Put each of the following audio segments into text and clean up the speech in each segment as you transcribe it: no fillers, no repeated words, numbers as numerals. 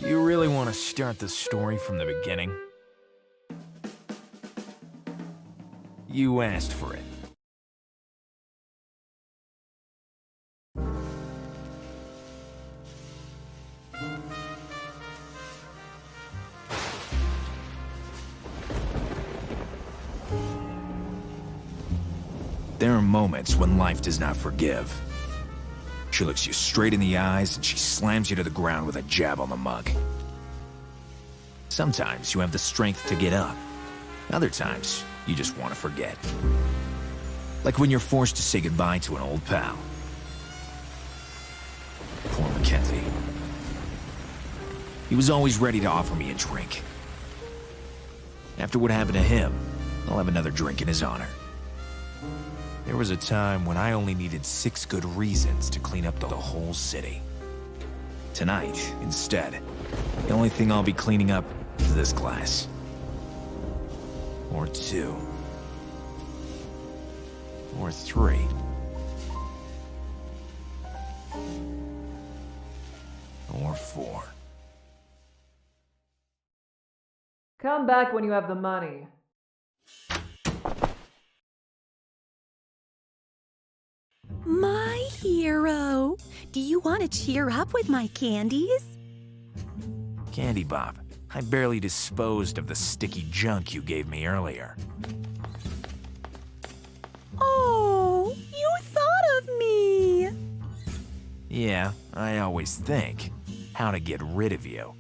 You really want to start the story from the beginning? You asked for it. There are moments when life does not forgive. She looks you straight in the eyes and she slams you to the ground with a jab on the mug. Sometimes you have the strength to get up. Other times, you just want to forget. Like when you're forced to say goodbye to an old pal. Poor Mackenzie. He was always ready to offer me a drink. After what happened to him, I'll have another drink in his honor. There was a time when I only needed 6 good reasons to clean up the whole city. Tonight, instead, the only thing I'll be cleaning up is this glass. Or 2. Or 3. Or 4. Come back when you have the money. My hero! Do you want to cheer up with my candies? Candy Bob, I barely disposed of the sticky junk you gave me earlier. Oh, you thought of me! Yeah, I always think how to get rid of you.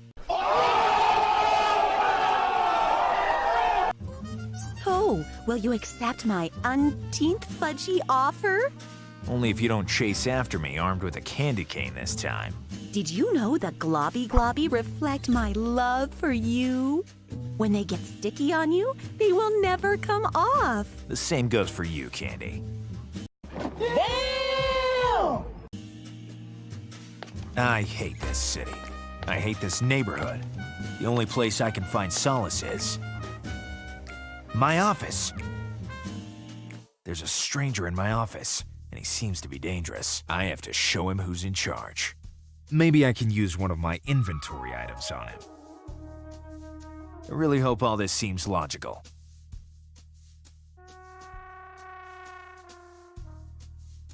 So, will you accept my unteenth fudgy offer? Only if you don't chase after me armed with a candy cane this time. Did you know the globby globby reflect my love for you? When they get sticky on you, they will never come off. The same goes for you, Candy. Damn! I hate this city. I hate this neighborhood. The only place I can find solace is my office. There's a stranger in my office, and he seems to be dangerous. I have to show him who's in charge. Maybe I can use one of my inventory items on him. I really hope all this seems logical.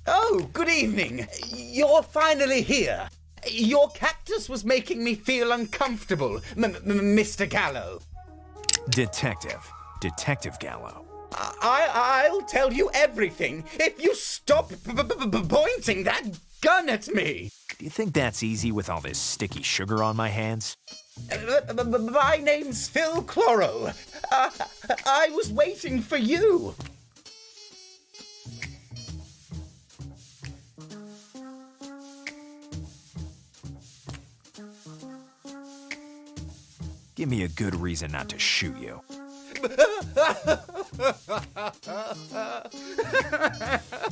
Oh, good evening. You're finally here. Your cactus was making me feel uncomfortable, Mr. Gallo. Detective Gallo. I'll tell you everything if you stop pointing that gun at me. Do you think that's easy with all this sticky sugar on my hands? My name's Phil Chloro. I was waiting for you. Give me a good reason not to shoot you.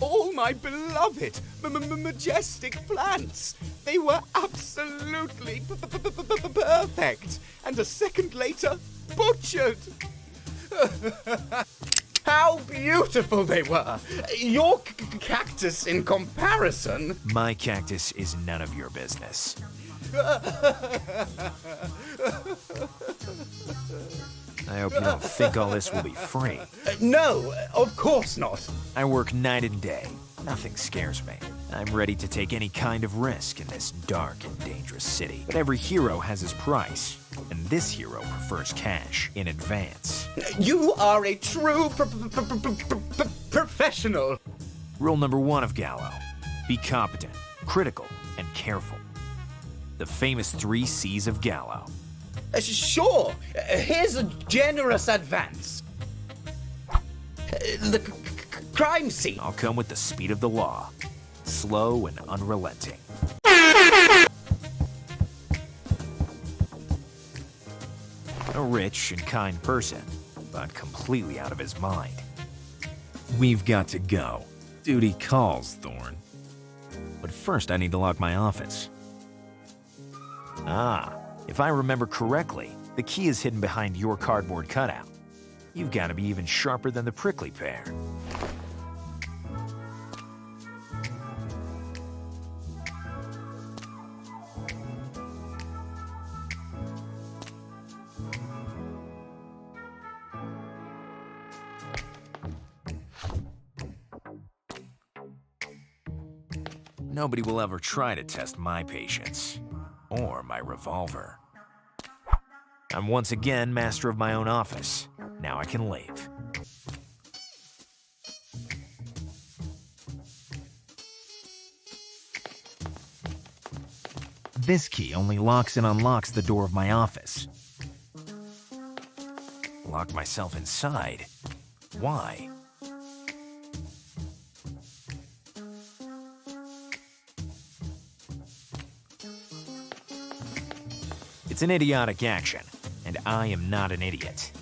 All my beloved, majestic plants. They were absolutely perfect. And a second later, butchered. How beautiful they were. Your cactus in comparison. My cactus is none of your business. I hope you don't think all this will be free. No, of course not. I work night and day. Nothing scares me. I'm ready to take any kind of risk in this dark and dangerous city. But every hero has his price, and this hero prefers cash in advance. You are a true professional. Rule number 1 of Gallo: be competent, critical, and careful. The famous 3 C's of Gallo. Sure, here's a generous advance. The crime scene. I'll come with the speed of the law, slow and unrelenting. A rich and kind person, but completely out of his mind. We've got to go. Duty calls, Thorn. But first I need to lock my office. If I remember correctly, the key is hidden behind your cardboard cutout. You've got to be even sharper than the prickly pear. Nobody will ever try to test my patience. Or my revolver. I'm once again master of my own office. Now I can leave. This key only locks and unlocks the door of my office. Lock myself inside? Why? It's an idiotic action, and I am not an idiot.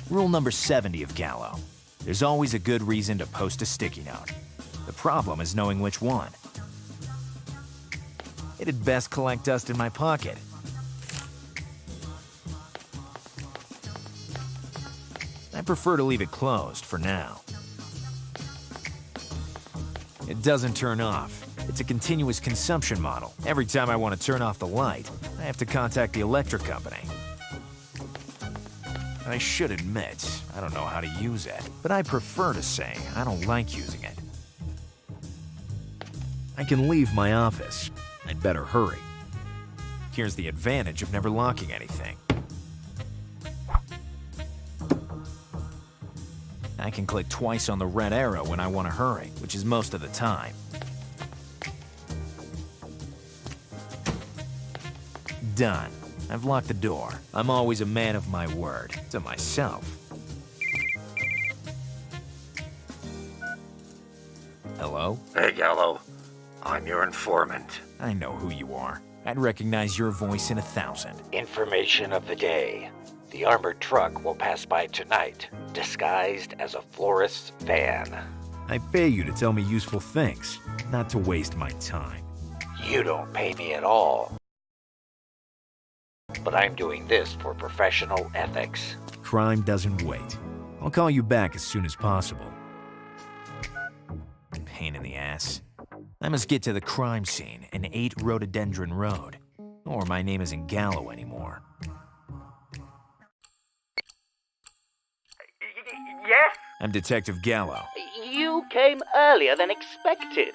Rule number 70 of Gallo. There's always a good reason to post a sticky note. The problem is knowing which one. It'd best collect dust in my pocket. I prefer to leave it closed for now. It doesn't turn off. It's a continuous consumption model. Every time I want to turn off the light, I have to contact the electric company. I should admit, I don't know how to use it, but I prefer to say I don't like using it. I can leave my office. I'd better hurry. Here's the advantage of never locking anything. I can click twice on the red arrow when I want to hurry, which is most of the time. Done. I've locked the door. I'm always a man of my word, to myself. Hello? Hey, Gallo. I'm your informant. I know who you are. I'd recognize your voice in 1,000. Information of the day. The armored truck will pass by tonight, disguised as a florist's van. I pay you to tell me useful things, not to waste my time. You don't pay me at all. But I'm doing this for professional ethics. Crime doesn't wait. I'll call you back as soon as possible. Pain in the ass. I must get to the crime scene in 8 Rhododendron Road, or my name isn't Gallo anymore. Yes? I'm Detective Gallo. You came earlier than expected.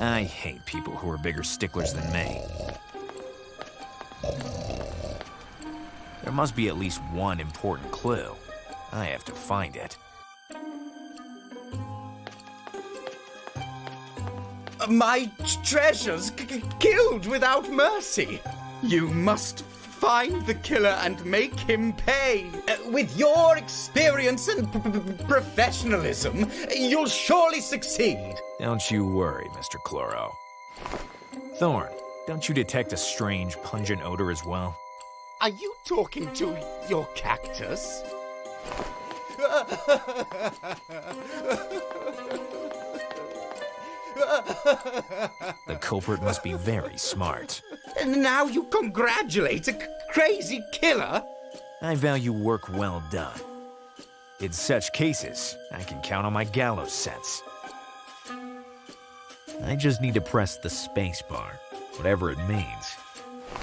I hate people who are bigger sticklers than me. There must be at least one important clue. I have to find it. My treasures killed without mercy. You must find the killer and make him pay. With your experience and professionalism, you'll surely succeed. Don't you worry, Mr. Chloro. Thorn, don't you detect a strange, pungent odor as well? Are you talking to your cactus? The culprit must be very smart. And now you congratulate a crazy killer? I value work well done. In such cases, I can count on my gallows sense. I just need to press the space bar, whatever it means.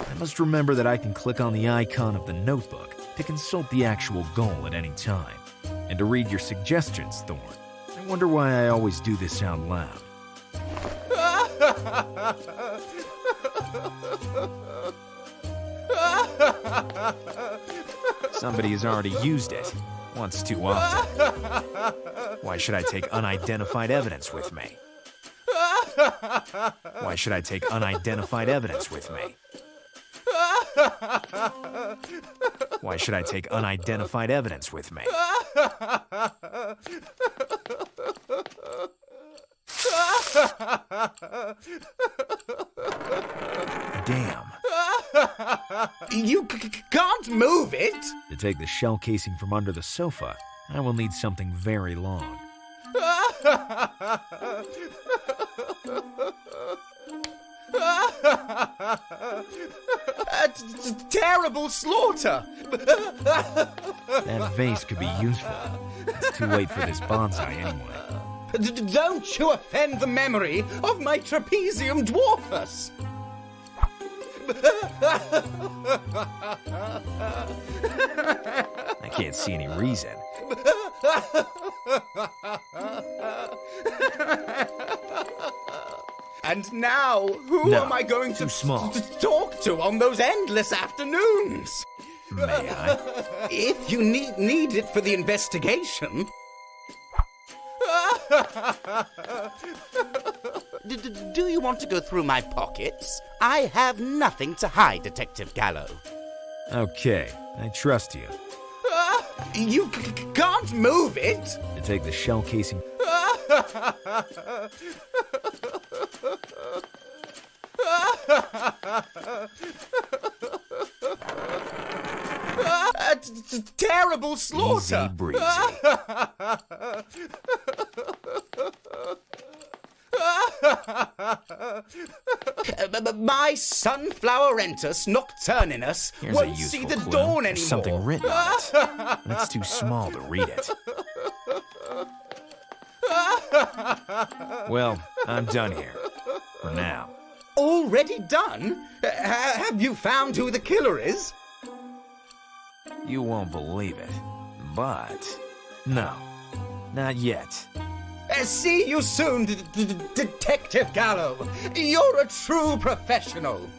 I must remember that I can click on the icon of the notebook to consult the actual goal at any time, and to read your suggestions, Thorn. I wonder why I always do this out loud. Somebody has already used it, once too often. Why should I take unidentified evidence with me? Why should I take unidentified evidence with me? Why should I take unidentified evidence with me? Damn. You can't move it. To take the shell casing from under the sofa, I will need something very long. Terrible slaughter. That vase could be useful. It's too late for this bonsai anyway. Don't you offend the memory of my trapezium dwarfus. can't see any reason. And now, who No, am I going too to small. talk to on those endless afternoons? May I? If you need it for the investigation. Do you want to go through my pockets? I have nothing to hide, Detective Gallo. Okay, I trust you. You can't move it! To take the shell casing. Terrible slaughter! Easy breezy. My sunflower entus nocturninus Here's a won't useful see the clue. dawn There's anymore. something written on it. But it's too small to read it. Well, I'm done here. For now. Already done? Have you found who the killer is? You won't believe it. But... no. Not yet. See you soon, Detective Gallo. You're a true professional.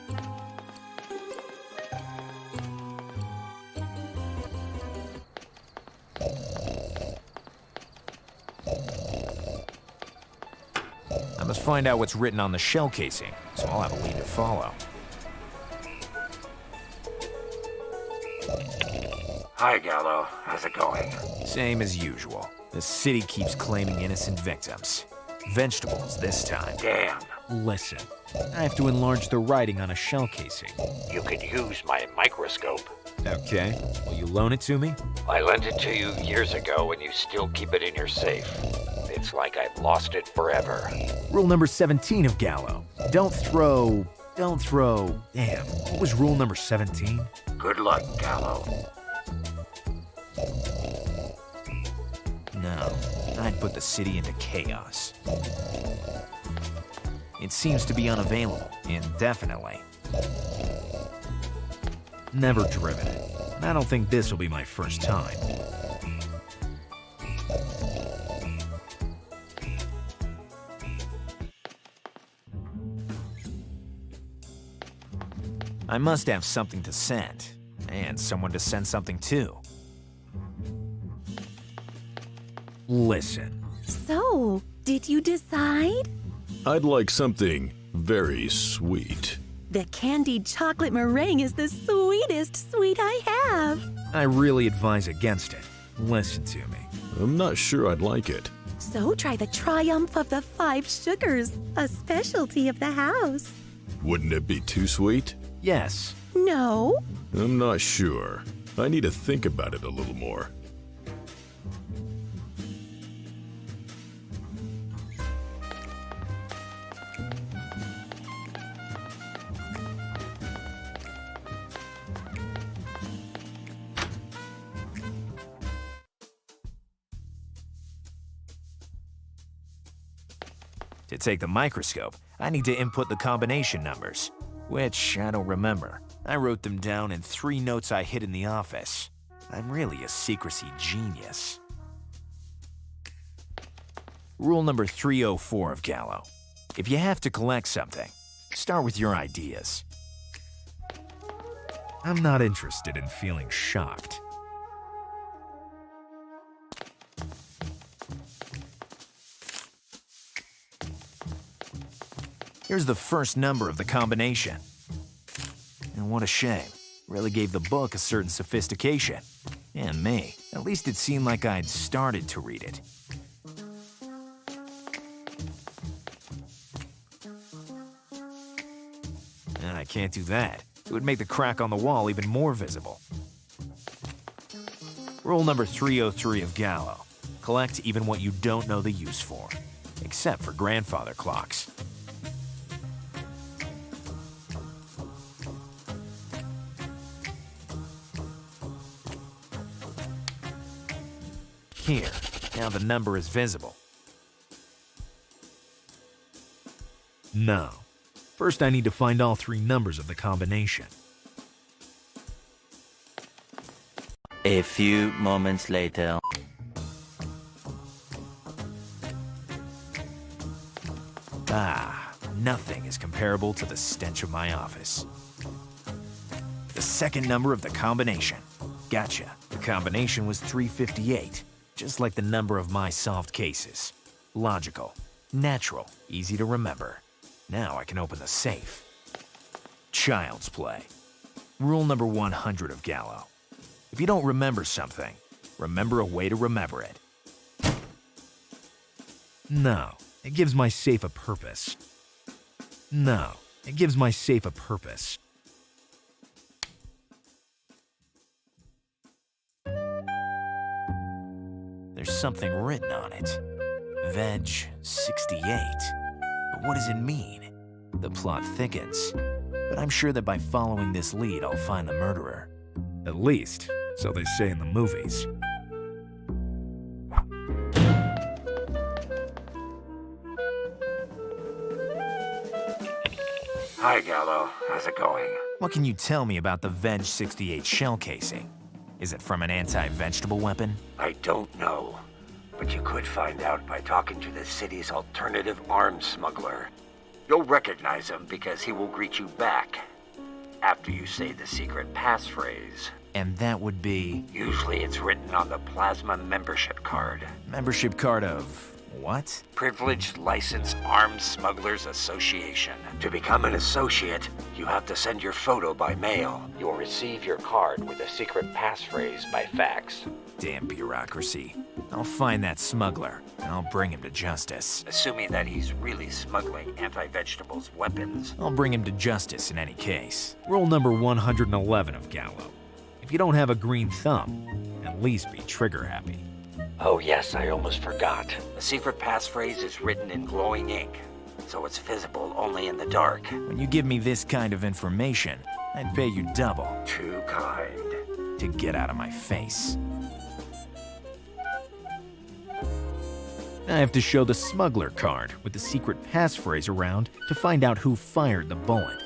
I must find out what's written on the shell casing, so I'll have a lead to follow. Hi, Gallo. How's it going? Same as usual. The city keeps claiming innocent victims. Vegetables this time. Damn. Listen, I have to enlarge the writing on a shell casing. You could use my microscope. Okay, will you loan it to me? I lent it to you years ago and you still keep it in your safe. It's like I've lost it forever. Rule number 17 of Gallo. Don't throw... Damn, what was rule number 17? Good luck, Gallo. No, I'd put the city into chaos. It seems to be unavailable, indefinitely. Never driven it. I don't think this will be my first time. I must have something to send, and someone to send something to. Listen. So, did you decide? I'd like something very sweet. The candied chocolate meringue is the sweetest sweet I have. I really advise against it. Listen to me. I'm not sure I'd like it. So try the triumph of the 5 sugars, a specialty of the house. Wouldn't it be too sweet? Yes. No? I'm not sure. I need to think about it a little more. To take the microscope, I need to input the combination numbers, which I don't remember. I wrote them down in 3 notes I hid in the office. I'm really a secrecy genius. Rule number 304 of Gallo. If you have to collect something, start with your ideas. I'm not interested in feeling shocked. Here's the first number of the combination. And what a shame. Really gave the book a certain sophistication. And me. At least it seemed like I'd started to read it. And I can't do that. It would make the crack on the wall even more visible. Rule number 303 of Gallo. Collect even what you don't know the use for. Except for grandfather clocks. Here, now the number is visible. No. First I need to find all 3 numbers of the combination. A few moments later. Ah, nothing is comparable to the stench of my office. The second number of the combination. Gotcha. The combination was 358, just like the number of my solved cases. Logical, natural, easy to remember. Now I can open the safe. Child's play. Rule number 100 of Gallo. If you don't remember something, remember a way to remember it. No, it gives my safe a purpose. No, it gives my safe a purpose. There's something written on it. Veg 68. But what does it mean? The plot thickens. But I'm sure that by following this lead, I'll find the murderer. At least, so they say in the movies. Hi, Gallo. How's it going? What can you tell me about the Veg 68 shell casing? Is it from an anti-vegetable weapon? I don't know, but you could find out by talking to the city's alternative arms smuggler. You'll recognize him because he will greet you back after you say the secret passphrase. And that would be... Usually it's written on the plasma membership card. Membership card of... what? Privileged Licensed Arms Smugglers Association. To become an associate, you have to send your photo by mail. You'll receive your card with a secret passphrase by fax. Damn bureaucracy. I'll find that smuggler, and I'll bring him to justice. Assuming that he's really smuggling anti-vegetables weapons. I'll bring him to justice in any case. Rule number 111 of Gallo. If you don't have a green thumb, at least be trigger happy. Oh yes, I almost forgot. The secret passphrase is written in glowing ink, so it's visible only in the dark. When you give me this kind of information, I'd pay you double. Too kind. To get out of my face. I have to show the smuggler card with the secret passphrase around to find out who fired the bullet.